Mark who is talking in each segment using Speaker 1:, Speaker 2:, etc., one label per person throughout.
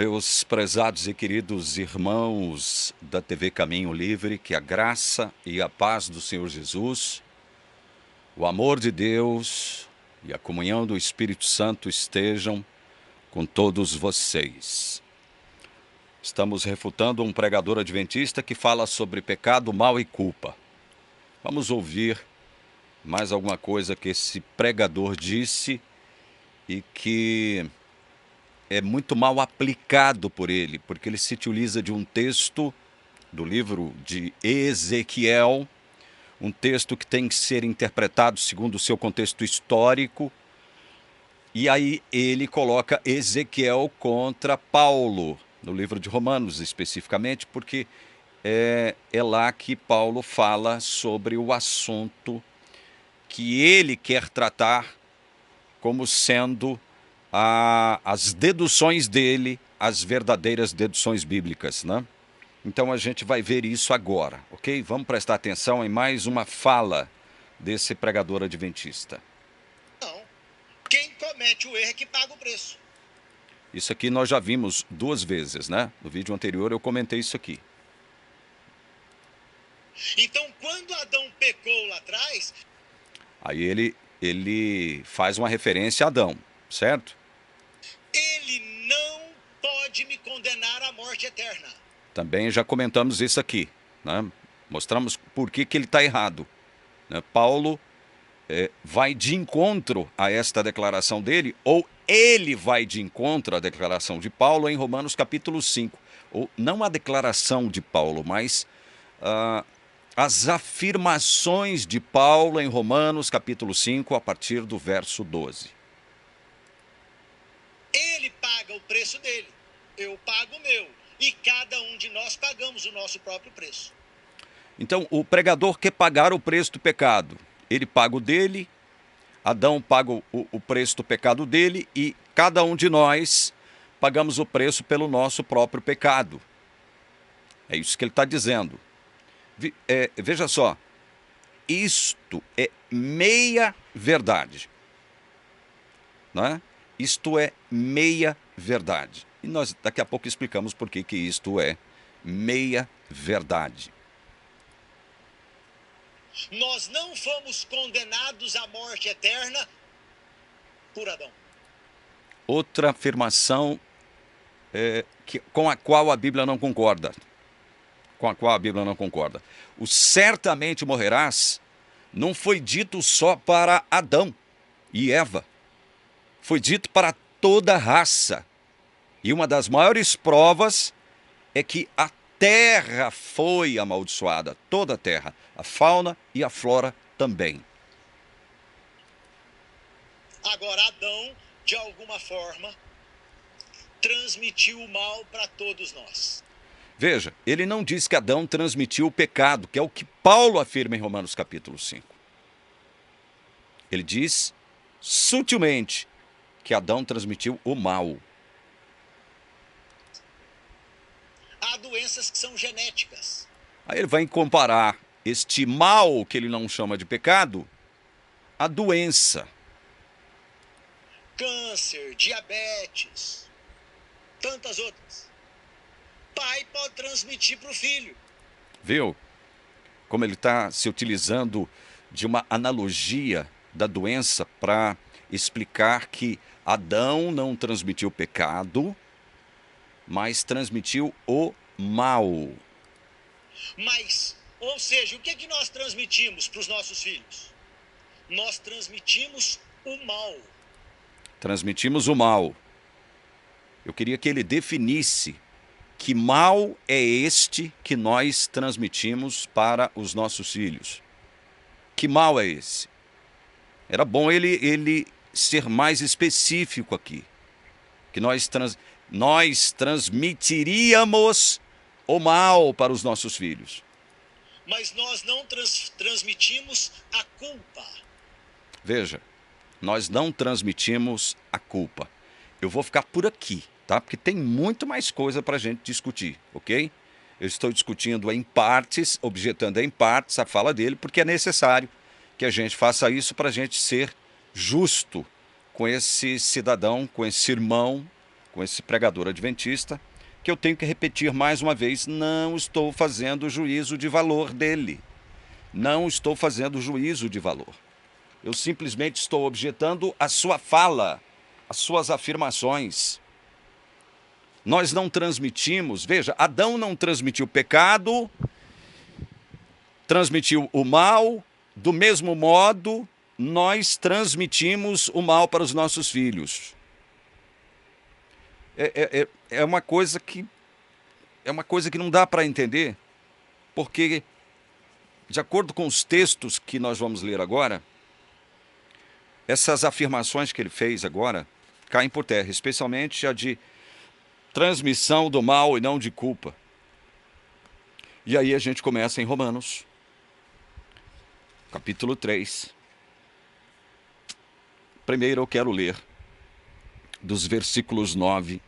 Speaker 1: Meus prezados e queridos irmãos da TV Caminho Livre, que a graça e a paz do Senhor Jesus, o amor de Deus e a comunhão do Espírito Santo estejam com todos vocês. Estamos refutando um pregador adventista que fala sobre pecado, mal e culpa. Vamos ouvir mais alguma coisa que esse pregador disse e que é muito mal aplicado por ele, porque ele se utiliza de um texto do livro de Ezequiel, um texto que tem que ser interpretado segundo o seu contexto histórico, e aí ele coloca Ezequiel contra Paulo, no livro de Romanos especificamente, porque é lá que Paulo fala sobre o assunto que ele quer tratar como sendo as deduções dele, as verdadeiras deduções bíblicas, né? Então a gente vai ver isso agora, ok? Vamos prestar atenção em mais uma fala desse pregador adventista.
Speaker 2: Não. Quem comete o erro é que paga o preço.
Speaker 1: Isso aqui nós já vimos 2 vezes, né? No vídeo anterior eu comentei isso aqui.
Speaker 2: Então, quando Adão pecou lá atrás,
Speaker 1: Aí ele faz uma referência a Adão, certo?
Speaker 2: ele não pode me condenar à morte eterna.
Speaker 1: Também já comentamos isso aqui, né? Mostramos por que ele está errado, né? Paulo vai de encontro a esta declaração dele, ou ele vai de encontro à declaração de Paulo em Romanos capítulo 5. Ou não a declaração de Paulo, mas as afirmações de Paulo em Romanos capítulo 5, a partir do verso 12.
Speaker 2: Ele paga o preço dele, eu pago o meu, e cada um de nós pagamos o nosso próprio preço.
Speaker 1: Então, o pregador quer pagar o preço do pecado. Ele paga o dele, Adão paga o preço do pecado dele e cada um de nós pagamos o preço pelo nosso próprio pecado. É isso que ele está dizendo. Veja só, isto é meia verdade. Não é? Isto é meia verdade. E nós daqui a pouco explicamos por que isto é meia verdade.
Speaker 2: Nós não fomos condenados à morte eterna por Adão.
Speaker 1: Outra afirmação com a qual a Bíblia não concorda. O certamente morrerás não foi dito só para Adão e Eva. Foi dito para toda a raça. E uma das maiores provas é que a terra foi amaldiçoada, toda a terra, a fauna e a flora também.
Speaker 2: Agora, Adão, de alguma forma, transmitiu o mal para todos nós.
Speaker 1: Veja, ele não diz que Adão transmitiu o pecado, que é o que Paulo afirma em Romanos capítulo 5. Ele diz sutilmente que Adão transmitiu o mal.
Speaker 2: Há doenças que são genéticas.
Speaker 1: Aí ele vai comparar este mal, que ele não chama de pecado, à doença.
Speaker 2: Câncer, diabetes, tantas outras. Pai pode transmitir para o filho.
Speaker 1: Viu? Como ele está se utilizando de uma analogia da doença para explicar que Adão não transmitiu pecado, mas transmitiu o mal.
Speaker 2: Mas, ou seja, o que é que nós transmitimos para os nossos filhos? Nós transmitimos o mal.
Speaker 1: Transmitimos o mal. Eu queria que ele definisse que mal é este que nós transmitimos para os nossos filhos. Que mal é esse? Era bom ele ser mais específico aqui. Que nós transmitiríamos o mal para os nossos filhos.
Speaker 2: Mas nós não transmitimos a culpa.
Speaker 1: Veja, nós não transmitimos a culpa. Eu vou ficar por aqui, tá? Porque tem muito mais coisa para a gente discutir, ok? Eu estou discutindo em partes, objetando em partes a fala dele, porque é necessário que a gente faça isso para a gente ser justo com esse cidadão, com esse irmão com esse pregador adventista, que eu tenho que repetir mais uma vez: não estou fazendo juízo de valor dele. Não estou fazendo juízo de valor. Eu simplesmente estou objetando a sua fala, as suas afirmações. Nós não transmitimos, veja, Adão não transmitiu pecado, transmitiu o mal, do mesmo modo, nós transmitimos o mal para os nossos filhos. É uma coisa que não dá para entender, porque, de acordo com os textos que nós vamos ler agora, essas afirmações que ele fez agora caem por terra, especialmente a de transmissão do mal e não de culpa. E aí a gente começa em Romanos, capítulo 3. Primeiro eu quero ler dos versículos 9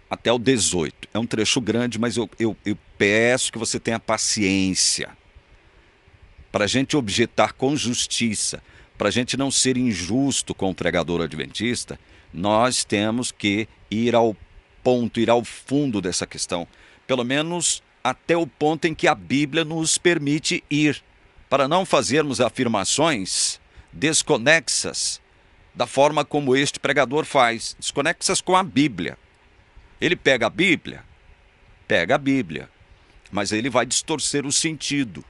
Speaker 1: até o 18. É um trecho grande, mas eu peço que você tenha paciência para a gente objetar com justiça, para a gente não ser injusto com o pregador adventista. Nós temos que ir ao ponto, ir ao fundo dessa questão, pelo menos até o ponto em que a Bíblia nos permite ir, para não fazermos afirmações desconexas da forma como este pregador faz, desconexas com a Bíblia. Ele pega a Bíblia, mas ele vai distorcer o sentido,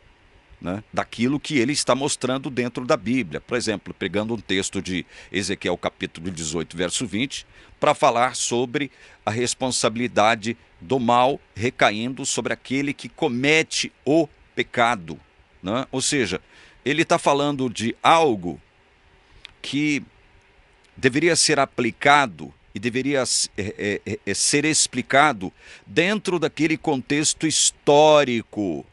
Speaker 1: né, daquilo que ele está mostrando dentro da Bíblia. Por exemplo, pegando um texto de Ezequiel capítulo 18, verso 20, para falar sobre a responsabilidade do mal recaindo sobre aquele que comete o pecado, né? Ou seja, ele está falando de algo que deveria ser aplicado e deveria ser explicado dentro daquele contexto histórico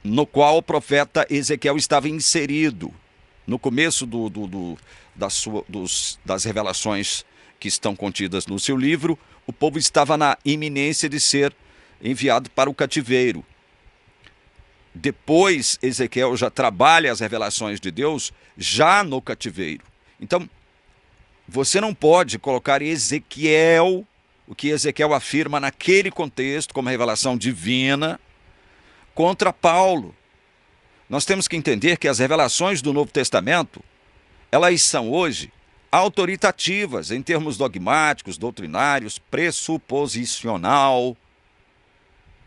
Speaker 1: no qual o profeta Ezequiel estava inserido. No começo das revelações que estão contidas no seu livro, o povo estava na iminência de ser enviado para o cativeiro. Depois, Ezequiel já trabalha as revelações de Deus já no cativeiro. Então, você não pode colocar Ezequiel, o que Ezequiel afirma naquele contexto, como revelação divina, contra Paulo. Nós temos que entender que as revelações do Novo Testamento, elas são hoje autoritativas em termos dogmáticos, doutrinários, pressuposicional.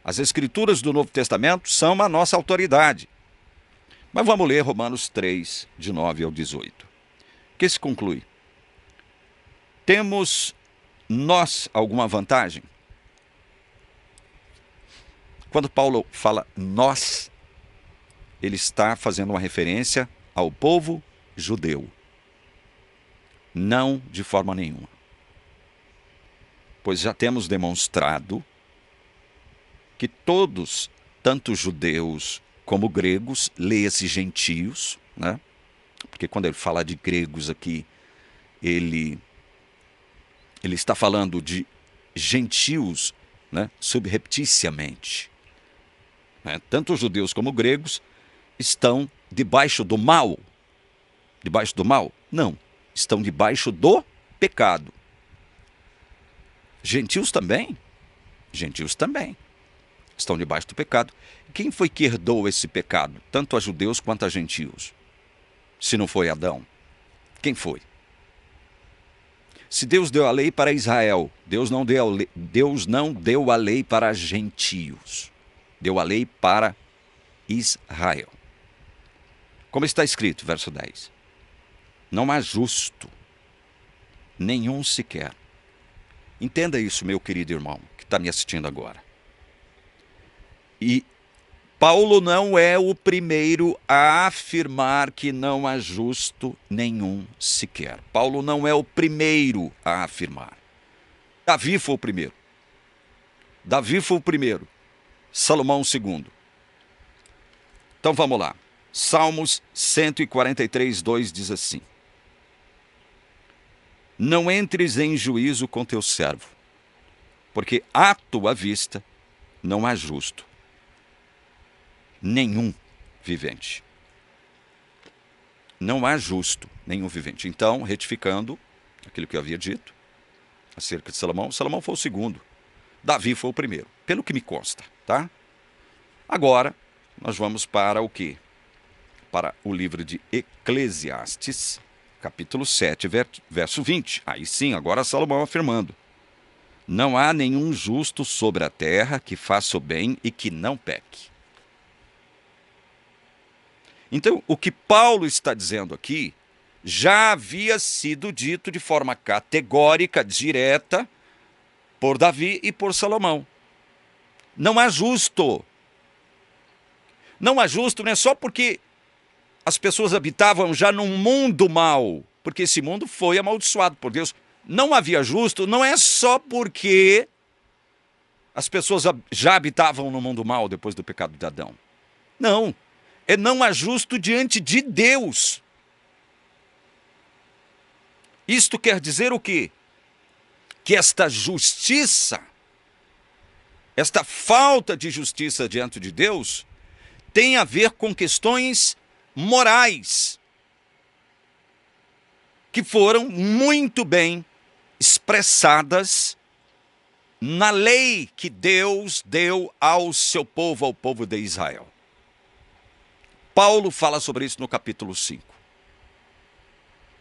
Speaker 1: As escrituras do Novo Testamento são a nossa autoridade. Mas vamos ler Romanos 3, de 9 ao 18. Que se conclui: temos nós alguma vantagem? Quando Paulo fala nós, ele está fazendo uma referência ao povo judeu. Não de forma nenhuma. Pois já temos demonstrado que todos, tanto judeus como gregos, leia-se gentios, né? Porque quando ele fala de gregos aqui, ele está falando de gentios, né, subrepticiamente. Né? Tanto judeus como gregos estão debaixo do mal. Debaixo do mal? Não. Estão debaixo do pecado. Gentios também? Gentios também estão debaixo do pecado. Quem foi que herdou esse pecado? Tanto a judeus quanto a gentios. Se não foi Adão, quem foi? Se Deus deu a lei para Israel, Deus não deu a lei para gentios. Deu a lei para Israel. Como está escrito, verso 10. Não há justo, nenhum sequer. Entenda isso, meu querido irmão, que está me assistindo agora. E Paulo não é o primeiro a afirmar que não há justo nenhum sequer. Paulo não é o primeiro a afirmar. Davi foi o primeiro. Salomão o segundo. Então vamos lá. Salmos 143, 2 diz assim: não entres em juízo com teu servo, porque à tua vista não há justo nenhum vivente. Não há justo nenhum vivente. Então, retificando aquilo que eu havia dito, acerca de Salomão. Salomão foi o segundo. Davi foi o primeiro, pelo que me consta, tá? Agora, nós vamos para o quê? Para o livro de Eclesiastes, capítulo 7, verso 20. Aí sim, agora Salomão afirmando: não há nenhum justo sobre a terra que faça o bem e que não peque. Então, o que Paulo está dizendo aqui já havia sido dito de forma categórica, direta, por Davi e por Salomão. Não há justo. Não há justo não é só porque as pessoas habitavam já num mundo mau, porque esse mundo foi amaldiçoado por Deus. Não havia justo, não é só porque as pessoas já habitavam no mundo mau depois do pecado de Adão. Não, não há justo diante de Deus. Isto quer dizer o quê? Que esta justiça, esta falta de justiça diante de Deus, tem a ver com questões morais, que foram muito bem expressadas na lei que Deus deu ao seu povo, ao povo de Israel. Paulo fala sobre isso no capítulo 5.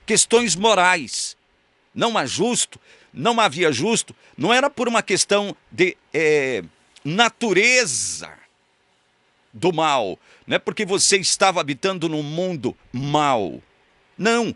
Speaker 1: Questões morais. Não há justo, não havia justo, não era por uma questão de natureza do mal, não é porque você estava habitando num mundo mau. Não,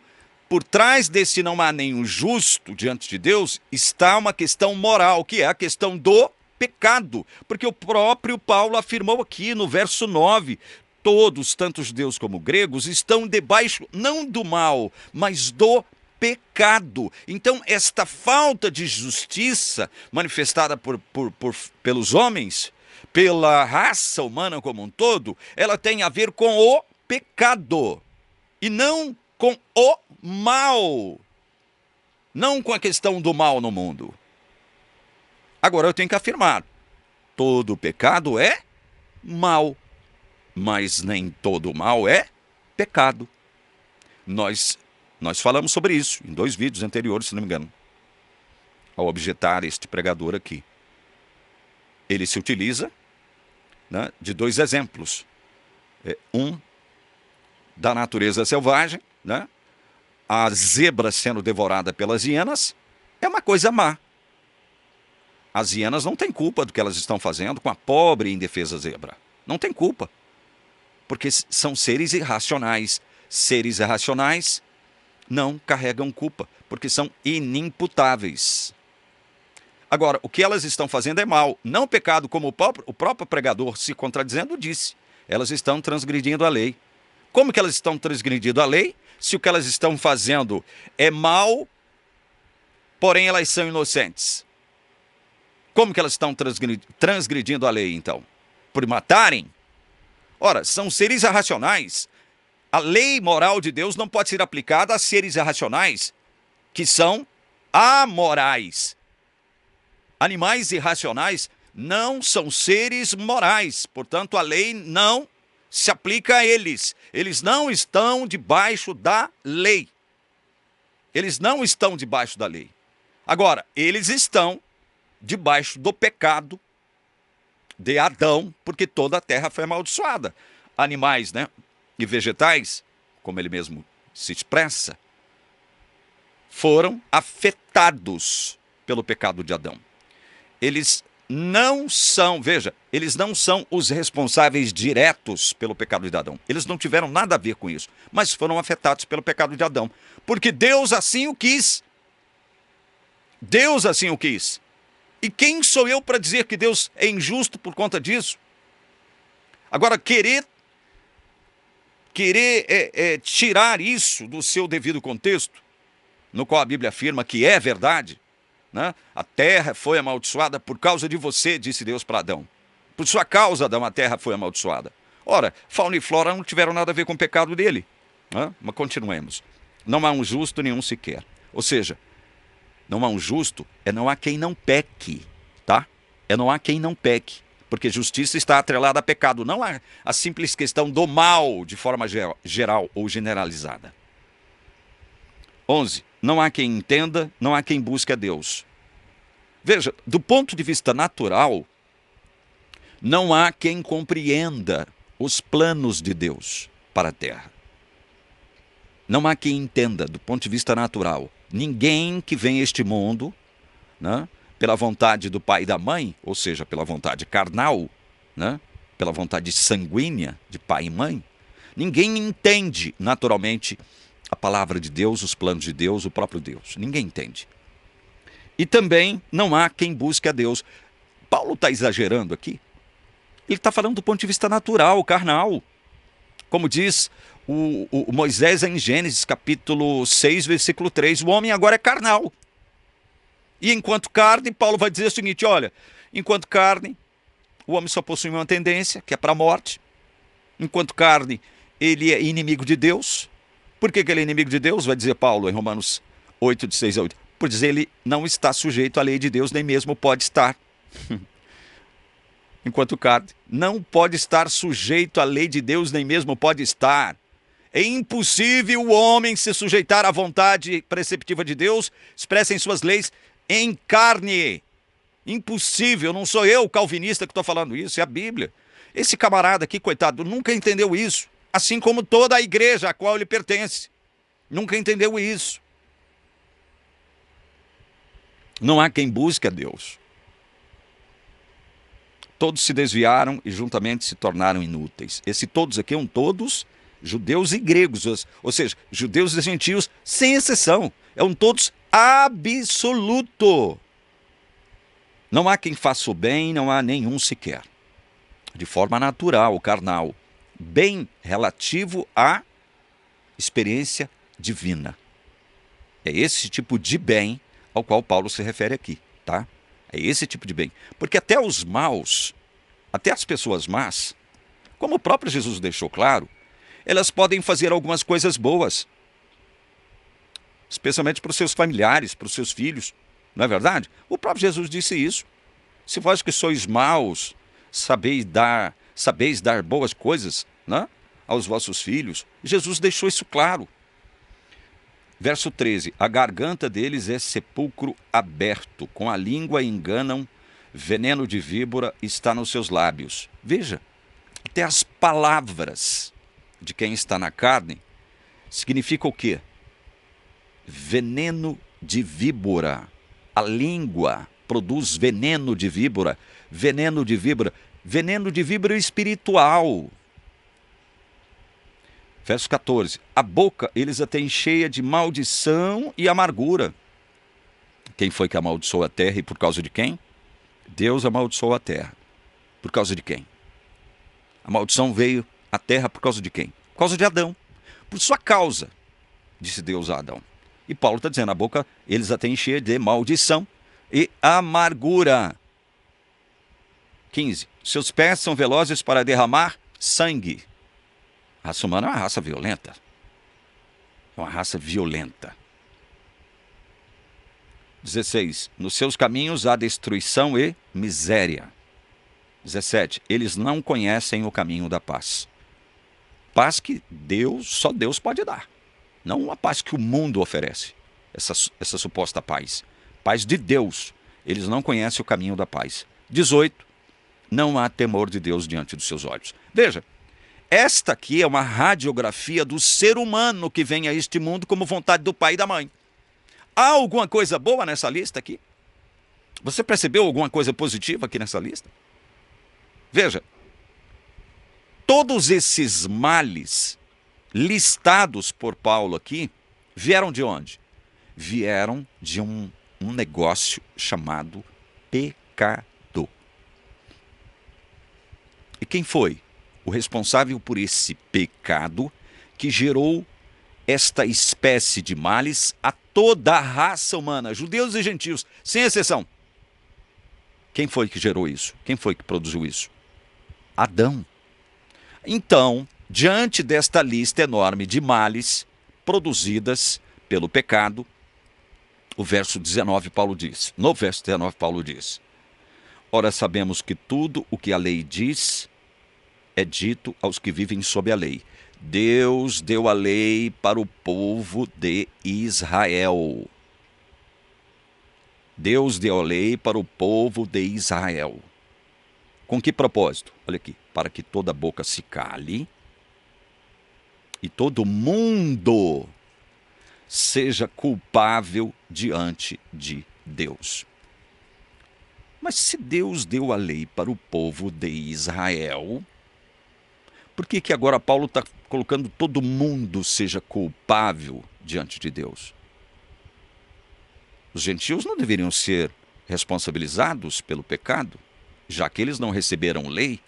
Speaker 1: por trás desse não há nenhum justo diante de Deus, está uma questão moral, que é a questão do pecado. Porque o próprio Paulo afirmou aqui no verso 9, todos, tanto judeus como gregos, estão debaixo, não do mal, mas do pecado. Então, esta falta de justiça manifestada pelos homens, pela raça humana como um todo, ela tem a ver com o pecado e não com o mal, não com a questão do mal no mundo. Agora eu tenho que afirmar, todo pecado é mal, mas nem todo mal é pecado. Nós falamos sobre isso em 2 vídeos anteriores, se não me engano, ao objetar este pregador aqui. Ele se utiliza, né, de 2 exemplos. Um da natureza selvagem, né? A zebra sendo devorada pelas hienas é uma coisa má. As hienas não têm culpa do que elas estão fazendo com a pobre e indefesa zebra. Não tem culpa. Porque são seres irracionais. Seres irracionais não carregam culpa, porque são inimputáveis. Agora, o que elas estão fazendo é mal, não pecado, como o próprio pregador, se contradizendo, disse. Elas estão transgredindo a lei. Como que elas estão transgredindo a lei, se o que elas estão fazendo é mal, porém elas são inocentes? Como que elas estão transgredindo a lei, então? Por matarem? Ora, são seres irracionais. A lei moral de Deus não pode ser aplicada a seres irracionais, que são amorais. Animais irracionais não são seres morais, portanto a lei não se aplica a eles. Eles não estão debaixo da lei. Eles não estão debaixo da lei. Agora, eles estão debaixo do pecado de Adão, porque toda a terra foi amaldiçoada. Animais, né, e vegetais, como ele mesmo se expressa, foram afetados pelo pecado de Adão. Eles não são, veja, eles não são os responsáveis diretos pelo pecado de Adão. Eles não tiveram nada a ver com isso, mas foram afetados pelo pecado de Adão, porque Deus assim o quis. Deus assim o quis. E quem sou eu para dizer que Deus é injusto por conta disso? Agora, querer tirar isso do seu devido contexto, no qual a Bíblia afirma que é verdade, né? A terra foi amaldiçoada por causa de você, disse Deus para Adão. Por sua causa, Adão, a terra foi amaldiçoada. Ora, fauna e flora não tiveram nada a ver com o pecado dele, né? Mas continuemos. Não há um justo nenhum sequer. Ou seja, não há um justo, não há quem não peque, tá? Não há quem não peque, porque justiça está atrelada a pecado, não há a simples questão do mal de forma geral ou generalizada. 11. Não há quem entenda, não há quem busque a Deus. Veja, do ponto de vista natural, não há quem compreenda os planos de Deus para a terra. Não há quem entenda do ponto de vista natural. Ninguém que vem a este mundo, né, pela vontade do pai e da mãe, ou seja, pela vontade carnal, né, pela vontade sanguínea de pai e mãe, ninguém entende naturalmente a palavra de Deus, os planos de Deus, o próprio Deus. Ninguém entende. E também não há quem busque a Deus. Paulo está exagerando aqui. Ele está falando do ponto de vista natural, carnal. Como diz o Moisés em Gênesis, capítulo 6, versículo 3, o homem agora é carnal. E enquanto carne, Paulo vai dizer o seguinte, olha, enquanto carne, o homem só possui uma tendência, que é para a morte. Enquanto carne, ele é inimigo de Deus. Por que ele é inimigo de Deus? Vai dizer Paulo em Romanos 8, de 6 a 8. Por dizer, ele não está sujeito à lei de Deus, nem mesmo pode estar. Enquanto carne, não pode estar sujeito à lei de Deus, nem mesmo pode estar. É impossível o homem se sujeitar à vontade preceptiva de Deus, expressa em suas leis, em carne. Impossível, não sou eu, calvinista, que estou falando isso, é a Bíblia. Esse camarada aqui, coitado, nunca entendeu isso. Assim como toda a igreja a qual ele pertence. Nunca entendeu isso. Não há quem busque a Deus. Todos se desviaram e juntamente se tornaram inúteis. Esse todos aqui são todos judeus e gregos, ou seja, judeus e gentios sem exceção. É um todos absoluto. Não há quem faça o bem, não há nenhum sequer. De forma natural, carnal. Bem relativo à experiência divina. É esse tipo de bem ao qual Paulo se refere aqui, tá? É esse tipo de bem. Porque até os maus, até as pessoas más, como o próprio Jesus deixou claro, elas podem fazer algumas coisas boas. Especialmente para os seus familiares, para os seus filhos. Não é verdade? O próprio Jesus disse isso. Se vós que sois maus, sabeis dar boas coisas, né, aos vossos filhos. Jesus deixou isso claro. Verso 13. A garganta deles é sepulcro aberto, com a língua enganam, veneno de víbora está nos seus lábios. Veja, até as palavras de quem está na carne significam o quê? Veneno de víbora. A língua produz veneno de víbora. Veneno de víbora. Veneno de víbora espiritual. Verso 14. A boca eles a têm cheia de maldição e amargura. Quem foi que amaldiçoou a terra e por causa de quem? Deus amaldiçoou a terra. Por causa de quem? A maldição veio à terra por causa de quem? Por causa de Adão. Por sua causa, disse Deus a Adão. E Paulo está dizendo, a boca eles a têm cheia de maldição e amargura. 15. Seus pés são velozes para derramar sangue. A raça humana é uma raça violenta. É uma raça violenta. 16. Nos seus caminhos há destruição e miséria. 17. Eles não conhecem o caminho da paz. Paz que só Deus pode dar. Não a paz que o mundo oferece. Essa suposta paz. Paz de Deus. Eles não conhecem o caminho da paz. 18. Não há temor de Deus diante dos seus olhos. Veja, esta aqui é uma radiografia do ser humano que vem a este mundo como vontade do pai e da mãe. Há alguma coisa boa nessa lista aqui? Você percebeu alguma coisa positiva aqui nessa lista? Veja, todos esses males listados por Paulo aqui, vieram de onde? Vieram de um negócio chamado pecado. E quem foi o responsável por esse pecado que gerou esta espécie de males a toda a raça humana, judeus e gentios, sem exceção? Quem foi que gerou isso? Quem foi que produziu isso? Adão. Então, diante desta lista enorme de males produzidas pelo pecado, o verso 19 Paulo diz, no verso 19 Paulo diz, ora sabemos que tudo o que a lei diz é dito aos que vivem sob a lei. Deus deu a lei para o povo de Israel. Deus deu a lei para o povo de Israel. Com que propósito? Olha aqui, para que toda boca se cale e todo mundo seja culpável diante de Deus. Mas se Deus deu a lei para o povo de Israel, por que agora Paulo está colocando todo mundo seja culpável diante de Deus? Os gentios não deveriam ser responsabilizados pelo pecado, já que eles não receberam lei?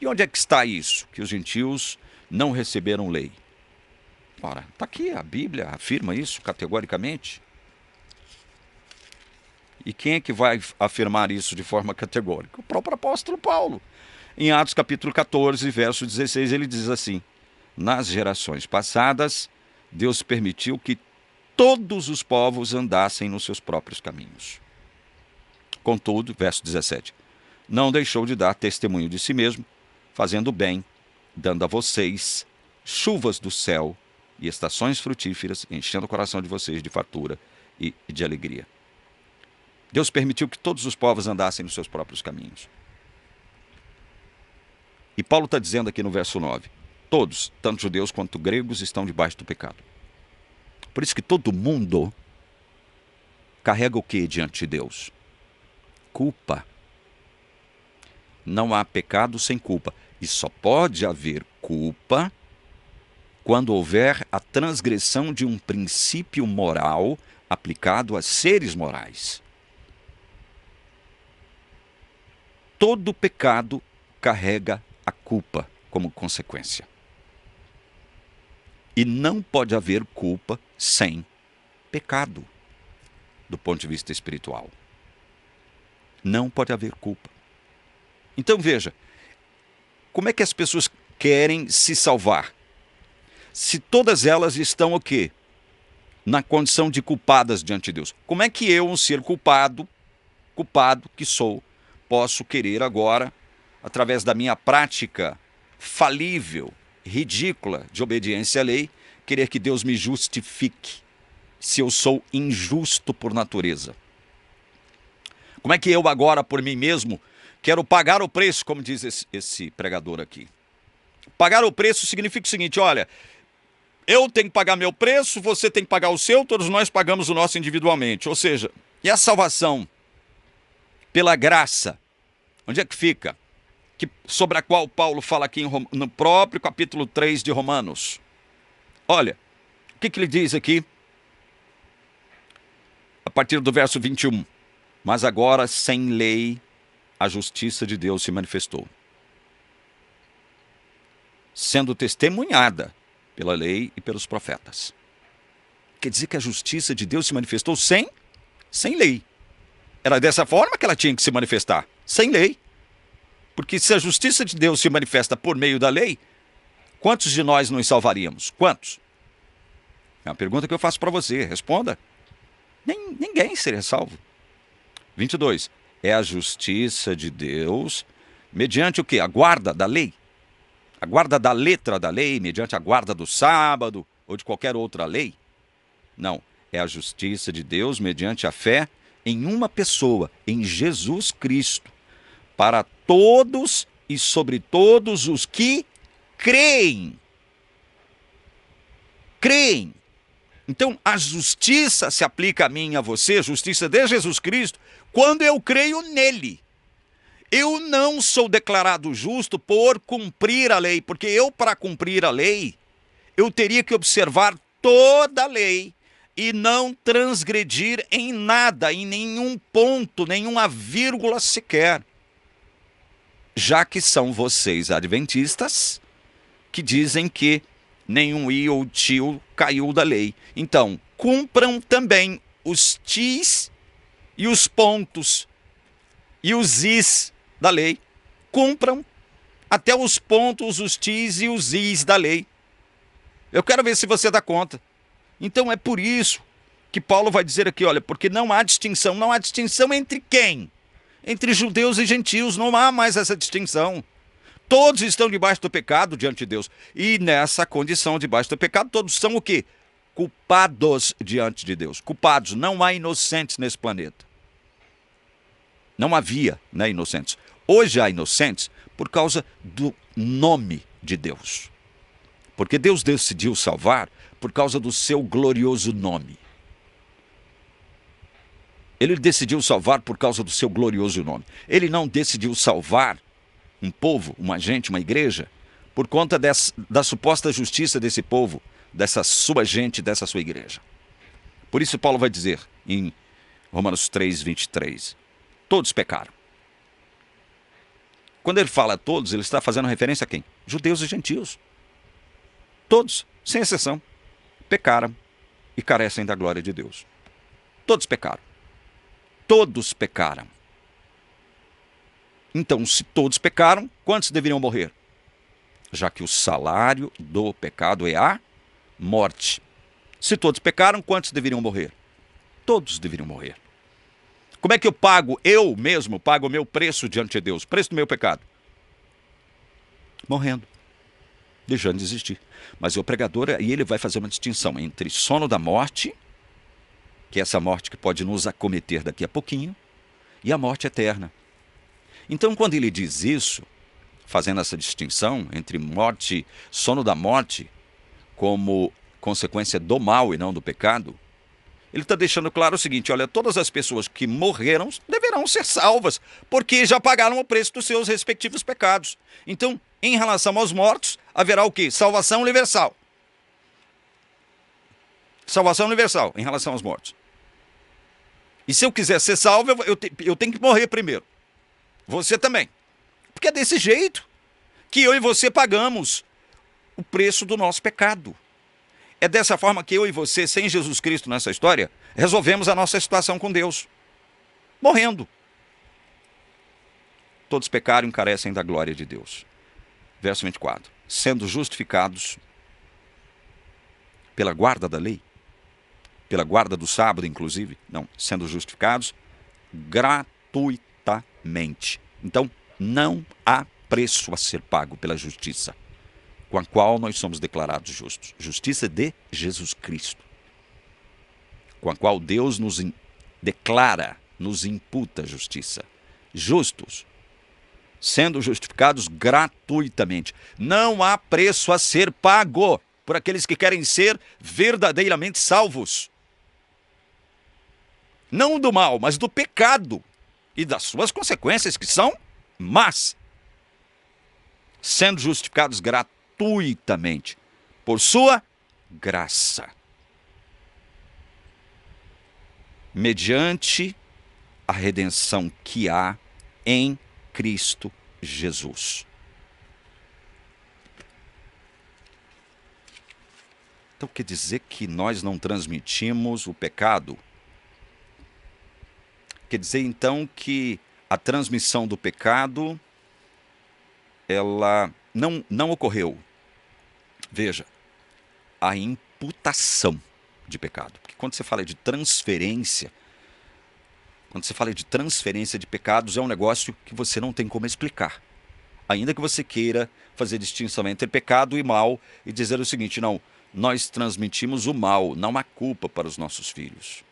Speaker 1: E onde é que está isso, que os gentios não receberam lei? Ora, está aqui, a Bíblia afirma isso categoricamente. E quem é que vai afirmar isso de forma categórica? O próprio apóstolo Paulo. Em Atos capítulo 14, verso 16, ele diz assim: nas gerações passadas, Deus permitiu que todos os povos andassem nos seus próprios caminhos. Contudo, verso 17, não deixou de dar testemunho de si mesmo, fazendo bem, dando a vocês chuvas do céu e estações frutíferas, enchendo o coração de vocês de fartura e de alegria. Deus permitiu que todos os povos andassem nos seus próprios caminhos. E Paulo está dizendo aqui no verso 9, todos, tanto judeus quanto gregos, estão debaixo do pecado. Por isso que todo mundo carrega o que diante de Deus? Culpa. Não há pecado sem culpa. E só pode haver culpa quando houver a transgressão de um princípio moral aplicado a seres morais. Todo pecado carrega a culpa como consequência. E não pode haver culpa sem pecado, do ponto de vista espiritual. Não pode haver culpa. Então veja, como é que as pessoas querem se salvar? Se todas elas estão o quê? Na condição de culpadas diante de Deus. Como é que eu, um ser culpado que sou, posso querer agora, através da minha prática falível, ridícula de obediência à lei, querer que Deus me justifique, se eu sou injusto por natureza? Como é que eu agora, por mim mesmo, quero pagar o preço, como diz esse pregador aqui? Pagar o preço significa o seguinte, olha, eu tenho que pagar meu preço, você tem que pagar o seu, todos nós pagamos o nosso individualmente. Ou seja, e a salvação pela graça, onde é que fica? Sobre a qual Paulo fala aqui no próprio capítulo 3 de Romanos. Olha, o que ele diz aqui? A partir do verso 21. Mas agora, sem lei, a justiça de Deus se manifestou, sendo testemunhada pela lei e pelos profetas. Quer dizer que a justiça de Deus se manifestou sem lei. Era dessa forma que ela tinha que se manifestar, sem lei. Porque se a justiça de Deus se manifesta por meio da lei, quantos de nós nos salvaríamos? Quantos? É uma pergunta que eu faço para você, responda. Ninguém seria salvo. 22. É a justiça de Deus mediante o quê? A guarda da lei. A guarda da letra da lei, mediante a guarda do sábado ou de qualquer outra lei? Não. É a justiça de Deus mediante a fé em uma pessoa, em Jesus Cristo, para todos e sobre todos os que creem. Creem. Então, a justiça se aplica a mim e a você, a justiça de Jesus Cristo, quando eu creio nele. Eu não sou declarado justo por cumprir a lei, porque eu, para cumprir a lei, eu teria que observar toda a lei e não transgredir em nada, em nenhum ponto, nenhuma vírgula sequer. Já que são vocês adventistas que dizem que nenhum i ou tio caiu da lei. Então, cumpram também os tis e os pontos e os is da lei. Cumpram até os pontos, os tis e os is da lei. Eu quero ver se você dá conta. Então é por isso que Paulo vai dizer aqui, olha, porque não há distinção. Não há distinção entre quem? Entre judeus e gentios, não há mais essa distinção. Todos estão debaixo do pecado diante de Deus. E nessa condição, debaixo do pecado, todos são o quê? Culpados diante de Deus. Culpados. Não há inocentes nesse planeta. Não havia, né, inocentes. Hoje há inocentes por causa do nome de Deus. Porque Deus decidiu salvar por causa do seu glorioso nome. Ele decidiu salvar por causa do seu glorioso nome. Ele não decidiu salvar um povo, uma gente, uma igreja, por conta da suposta justiça desse povo, dessa sua gente, dessa sua igreja. Por isso Paulo vai dizer em Romanos 3, 23, todos pecaram. Quando ele fala todos, ele está fazendo referência a quem? Judeus e gentios. Todos, sem exceção, pecaram e carecem da glória de Deus. Todos pecaram. Todos pecaram. Então, se todos pecaram, quantos deveriam morrer? Já que o salário do pecado é a morte. Se todos pecaram, quantos deveriam morrer? Todos deveriam morrer. Como é que eu mesmo pago o meu preço diante de Deus? O preço do meu pecado? Morrendo. Deixando de existir. Mas o pregador, aí ele vai fazer uma distinção entre sono da morte, que é essa morte que pode nos acometer daqui a pouquinho, e a morte eterna. Então, quando ele diz isso, fazendo essa distinção entre morte, sono da morte, como consequência do mal e não do pecado, ele está deixando claro o seguinte: olha, todas as pessoas que morreram deverão ser salvas, porque já pagaram o preço dos seus respectivos pecados. Então, em relação aos mortos, haverá o quê? Salvação universal. Salvação universal em relação aos mortos. E se eu quiser ser salvo, eu tenho que morrer primeiro. Você também. Porque é desse jeito que eu e você pagamos o preço do nosso pecado. É dessa forma que eu e você, sem Jesus Cristo nessa história, resolvemos a nossa situação com Deus. Morrendo. Todos pecaram e carecem da glória de Deus. Verso 24. Sendo justificados pela guarda da lei, pela guarda do sábado, inclusive, não, sendo justificados gratuitamente. Então, não há preço a ser pago pela justiça, com a qual nós somos declarados justos. Justiça de Jesus Cristo, com a qual Deus nos declara, nos imputa justiça. Justos, sendo justificados gratuitamente. Não há preço a ser pago por aqueles que querem ser verdadeiramente salvos. Não do mal, mas do pecado e das suas consequências, que são más. Sendo justificados gratuitamente por sua graça, mediante a redenção que há em Cristo Jesus. Então quer dizer que nós não transmitimos o pecado? Quer dizer então que a transmissão do pecado, ela não ocorreu. Veja, a imputação de pecado. Porque quando você fala de transferência, de pecados, é um negócio que você não tem como explicar. Ainda que você queira fazer distinção entre pecado e mal e dizer o seguinte: não, nós transmitimos o mal, não há culpa para os nossos filhos.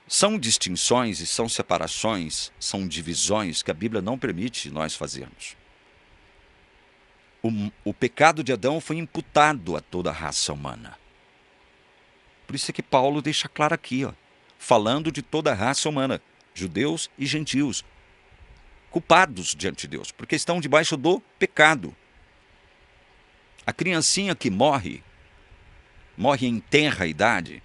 Speaker 1: São distinções e são separações, são divisões que a Bíblia não permite nós fazermos. O pecado de Adão foi imputado a toda a raça humana. Por isso é que Paulo deixa claro aqui, falando de toda a raça humana, judeus e gentios, culpados diante de Deus, porque estão debaixo do pecado. A criancinha que morre em tenra idade,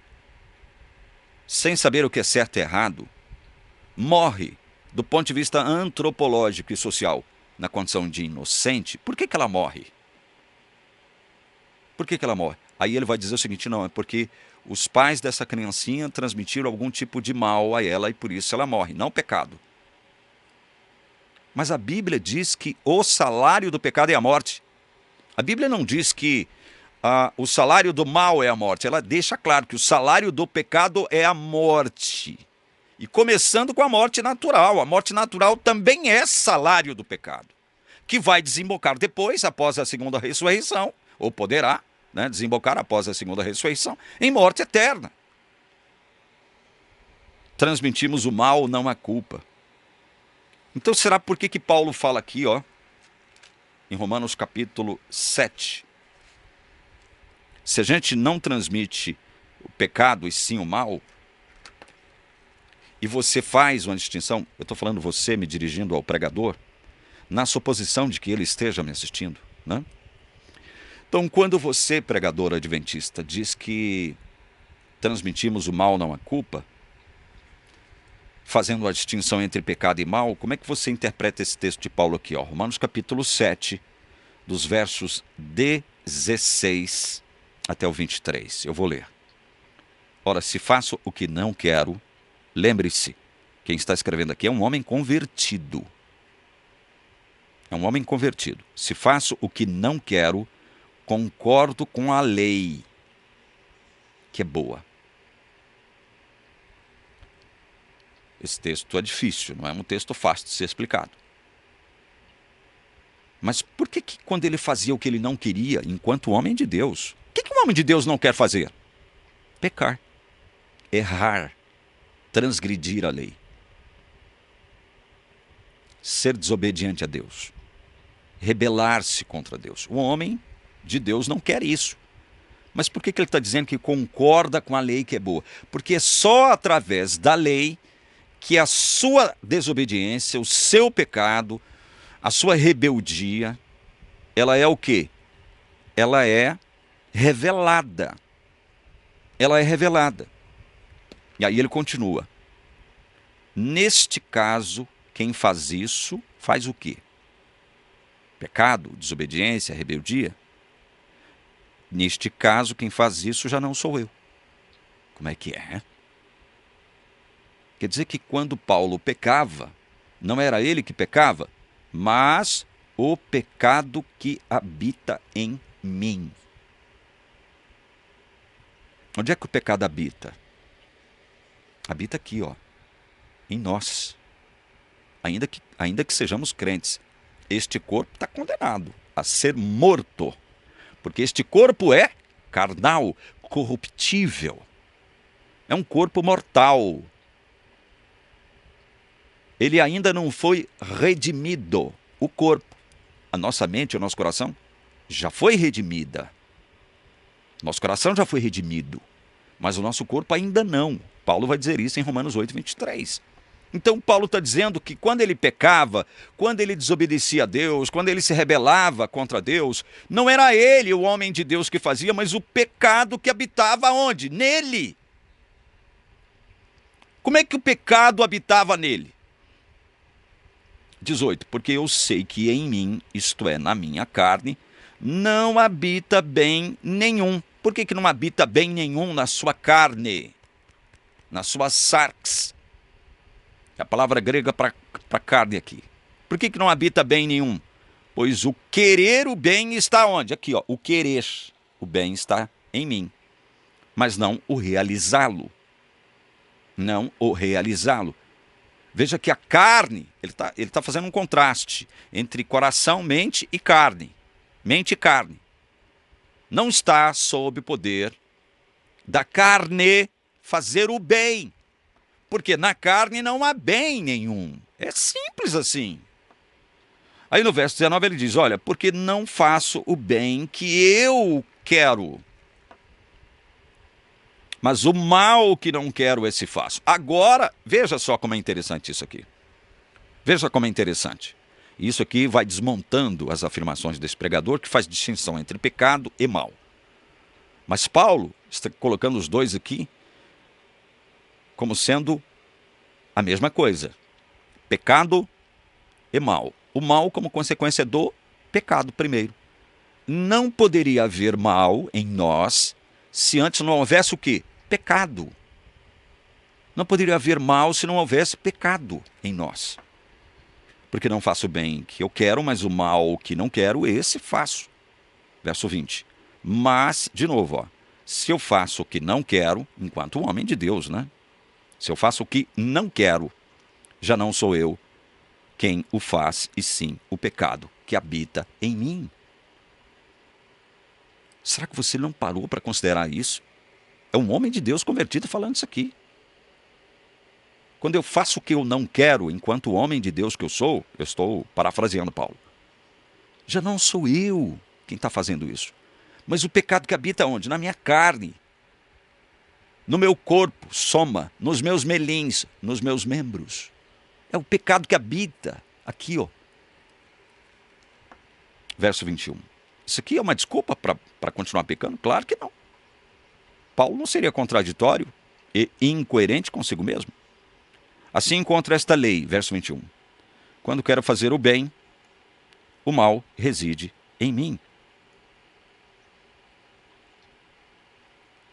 Speaker 1: sem saber o que é certo e errado, morre do ponto de vista antropológico e social, na condição de inocente. Por que ela morre? Por que ela morre? Aí ele vai dizer o seguinte: não, é porque os pais dessa criancinha transmitiram algum tipo de mal a ela e por isso ela morre, não pecado. Mas a Bíblia diz que o salário do pecado é a morte. A Bíblia não diz que o salário do mal é a morte. Ela deixa claro que o salário do pecado é a morte. E começando com a morte natural. A morte natural também é salário do pecado, que vai desembocar depois, após a segunda ressurreição, ou poderá, desembocar após a segunda ressurreição, em morte eterna. transmitimos o mal, não a culpa. Então será por que Paulo fala aqui, ó, em Romanos capítulo 7? Se a gente não transmite o pecado e sim o mal, e você faz uma distinção, eu estou falando você me dirigindo ao pregador, na suposição de que ele esteja me assistindo, né? Então, quando você, pregador adventista, diz que transmitimos o mal, não a culpa, fazendo a distinção entre pecado e mal, como é que você interpreta esse texto de Paulo aqui, ó? Romanos capítulo 7, dos versos 16 até o 23. Eu vou ler. Ora, se faço o que não quero, lembre-se, quem está escrevendo aqui é um homem convertido. É um homem convertido. Se faço o que não quero, concordo com a lei, que é boa. Esse texto é difícil, não é um texto fácil de ser explicado. Mas por que quando ele fazia o que ele não queria, enquanto homem de Deus, o que um homem de Deus não quer fazer? Pecar, errar, transgredir a lei, ser desobediente a Deus, rebelar-se contra Deus. O homem de Deus não quer isso. Mas por que ele está dizendo que concorda com a lei que é boa? Porque é só através da lei que a sua desobediência, o seu pecado, a sua rebeldia, ela é o quê? Ela é revelada. Ela é revelada. E aí ele continua. Neste caso, quem faz isso, faz o quê? Pecado, desobediência, rebeldia? Neste caso, quem faz isso já não sou eu. Como é que é? Quer dizer que quando Paulo pecava, não era ele que pecava, mas o pecado que habita em mim. Onde é que o pecado habita? Habita aqui, ó, em nós. Ainda que sejamos crentes, este corpo está condenado a ser morto, porque este corpo é carnal, corruptível. É um corpo mortal. Ele ainda não foi redimido. O corpo, a nossa mente, o nosso coração, já foi redimida. Nosso coração já foi redimido, mas o nosso corpo ainda não. Paulo vai dizer isso em Romanos 8, 23. Então Paulo está dizendo que quando ele pecava, quando ele desobedecia a Deus, quando ele se rebelava contra Deus, não era ele, o homem de Deus, que fazia, mas o pecado que habitava onde? Nele. Como é que o pecado habitava nele? 18. Porque eu sei que em mim, isto é, na minha carne, não habita bem nenhum. Por que não habita bem nenhum na sua carne? Na sua sarx. É a palavra grega para carne aqui. Por que não habita bem nenhum? Pois o querer o bem está onde? Aqui, ó. O querer o bem está em mim, mas não o realizá-lo. Não o realizá-lo. Veja que a carne, ele tá fazendo um contraste entre coração, mente e carne. Mente e carne. Não está sob o poder da carne fazer o bem. Porque na carne não há bem nenhum. É simples assim. Aí no verso 19 ele diz, olha, porque não faço o bem que eu quero, mas o mal que não quero, esse faço. Agora, veja só como é interessante isso aqui. Veja como é interessante. Isso aqui vai desmontando as afirmações desse pregador, que faz distinção entre pecado e mal. Mas Paulo está colocando os dois aqui como sendo a mesma coisa. Pecado e mal. O mal como consequência do pecado primeiro. Não poderia haver mal em nós se antes não houvesse o quê? Pecado. Não poderia haver mal se não houvesse pecado em nós. Porque não faço o bem que eu quero, mas o mal que não quero, esse faço. Verso 20. Mas, de novo, ó, se eu faço o que não quero, enquanto homem de Deus, né? Se eu faço o que não quero, já não sou eu quem o faz, e sim o pecado que habita em mim. Será que você não parou para considerar isso? É um homem de Deus convertido falando isso aqui. Quando eu faço o que eu não quero, enquanto homem de Deus que eu sou, eu estou parafraseando Paulo. Já não sou eu quem está fazendo isso. Mas o pecado que habita onde? Na minha carne. No meu corpo, soma, nos meus melins, nos meus membros. É o pecado que habita aqui, ó. Verso 21. Isso aqui é uma desculpa para continuar pecando? Claro que não. Paulo não seria contraditório e incoerente consigo mesmo. Assim encontra esta lei, verso 21. Quando quero fazer o bem, o mal reside em mim.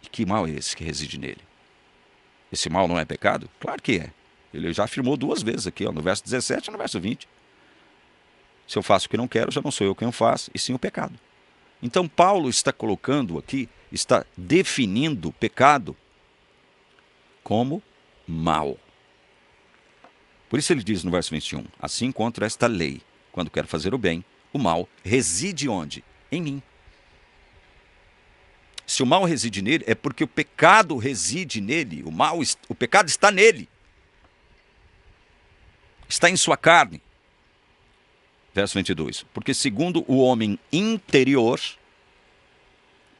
Speaker 1: E que mal é esse que reside nele? Esse mal não é pecado? Claro que é. Ele já afirmou 2 vezes aqui, ó, no verso 17 e no verso 20. Se eu faço o que não quero, já não sou eu quem o faz, e sim o pecado. Então Paulo está colocando aqui, está definindo o pecado como mal. Por isso ele diz no verso 21, assim encontro esta lei, quando quero fazer o bem, o mal reside onde? Em mim. Se o mal reside nele, é porque o pecado reside nele, o pecado está nele. Está em sua carne. Verso 22, porque segundo o homem interior,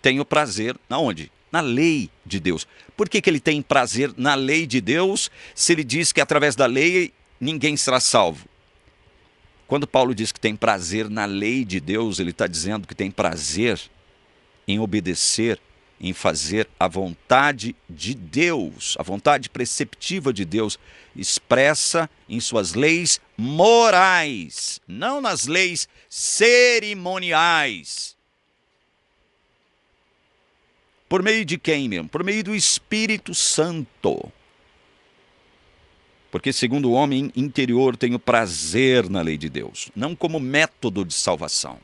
Speaker 1: tem o prazer, aonde? Na lei de Deus. Por que ele tem prazer na lei de Deus, se ele diz que através da lei ninguém será salvo? Quando Paulo diz que tem prazer na lei de Deus, ele está dizendo que tem prazer em obedecer, em fazer a vontade de Deus, a vontade preceptiva de Deus, expressa em suas leis morais, não nas leis cerimoniais. Por meio de quem mesmo? Por meio do Espírito Santo. Porque segundo o homem interior tenho prazer na lei de Deus, não como método de salvação,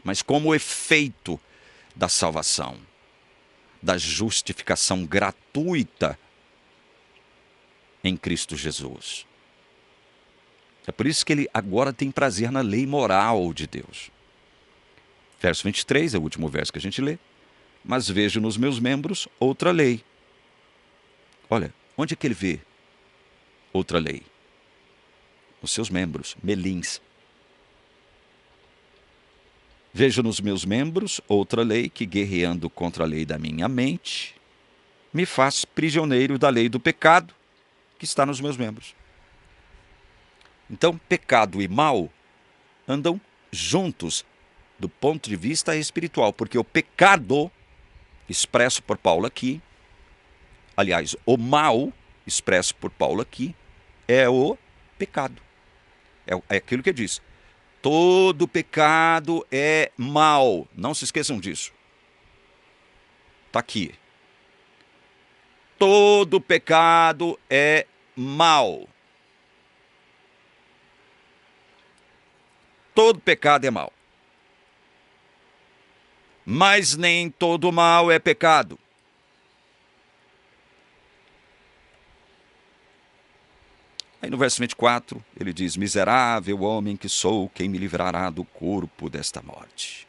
Speaker 1: mas como efeito da salvação, da justificação gratuita em Cristo Jesus. É por isso que ele agora tem prazer na lei moral de Deus. Verso 23 é o último verso que a gente lê. Mas vejo nos meus membros outra lei. Olha, onde é que ele vê outra lei? Nos seus membros, melins. Vejo nos meus membros outra lei que, guerreando contra a lei da minha mente, me faz prisioneiro da lei do pecado que está nos meus membros. Então, pecado e mal andam juntos do ponto de vista espiritual, porque o pecado, expresso por Paulo aqui, aliás, o mal, expresso por Paulo aqui, é o pecado. É aquilo que diz. Todo pecado é mal. Não se esqueçam disso. Está aqui. Todo pecado é mal. Todo pecado é mal. Mas nem todo mal é pecado. Aí no verso 24, ele diz, miserável homem que sou, quem me livrará do corpo desta morte?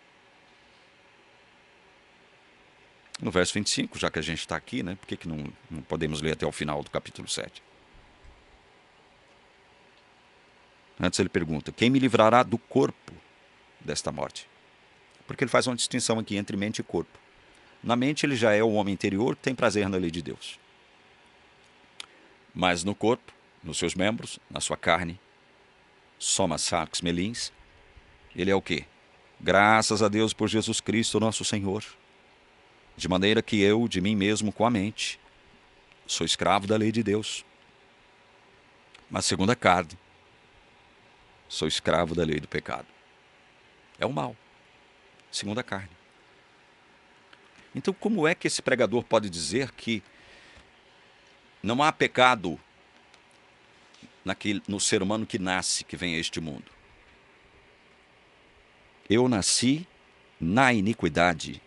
Speaker 1: No verso 25, já que a gente está aqui, né? Por que não podemos ler até o final do capítulo 7? Antes ele pergunta, quem me livrará do corpo desta morte? Porque ele faz uma distinção aqui entre mente e corpo. Na mente ele já é o homem interior que tem prazer na lei de Deus. Mas no corpo, nos seus membros, na sua carne, soma sacos melins, ele é o quê? Graças a Deus por Jesus Cristo, nosso Senhor. De maneira que eu, de mim mesmo, com a mente, sou escravo da lei de Deus. Mas segundo a carne, sou escravo da lei do pecado. É o mal, segundo a carne. Então, como é que esse pregador pode dizer que não há pecado no ser humano que nasce, que vem a este mundo? Eu nasci na iniquidade,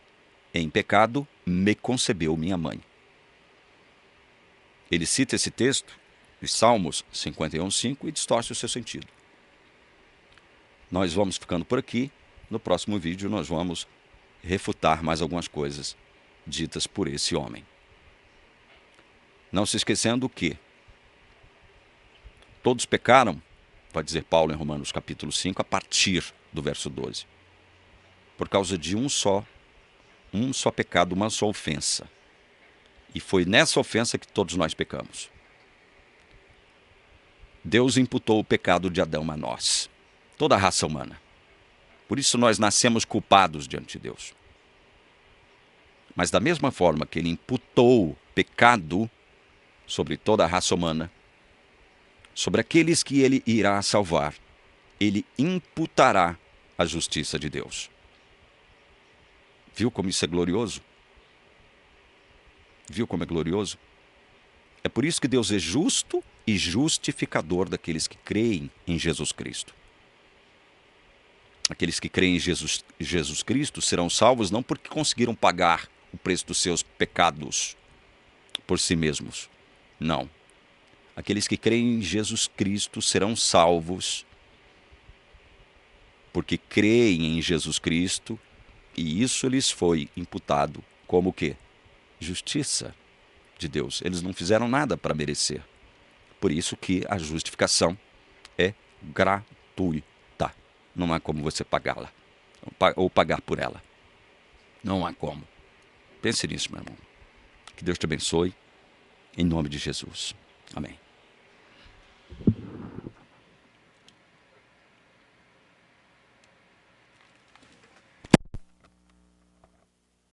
Speaker 1: em pecado me concebeu minha mãe. Ele cita esse texto, de Salmos 51:5, e distorce o seu sentido. Nós vamos ficando por aqui. No próximo vídeo nós vamos refutar mais algumas coisas ditas por esse homem. Não se esquecendo que Todos pecaram, vai dizer Paulo em Romanos capítulo 5, a partir do verso 12. Por causa de um só pecado, uma só ofensa. E foi nessa ofensa que todos nós pecamos. Deus imputou o pecado de Adão a nós, toda a raça humana. Por isso nós nascemos culpados diante de Deus. Mas da mesma forma que ele imputou pecado sobre toda a raça humana, sobre aqueles que ele irá salvar, ele imputará a justiça de Deus. Viu como isso é glorioso? Viu como é glorioso? É por isso que Deus é justo e justificador daqueles que creem em Jesus Cristo. Aqueles que creem em Jesus Cristo serão salvos não porque conseguiram pagar o preço dos seus pecados por si mesmos. Não. Aqueles que creem em Jesus Cristo serão salvos porque creem em Jesus Cristo e isso lhes foi imputado como o quê? Justiça de Deus. Eles não fizeram nada para merecer. Por isso que a justificação é gratuita. Não há como você pagá-la ou pagar por ela. Não há como. Pense nisso, meu irmão. Que Deus te abençoe. Em nome de Jesus. Amém.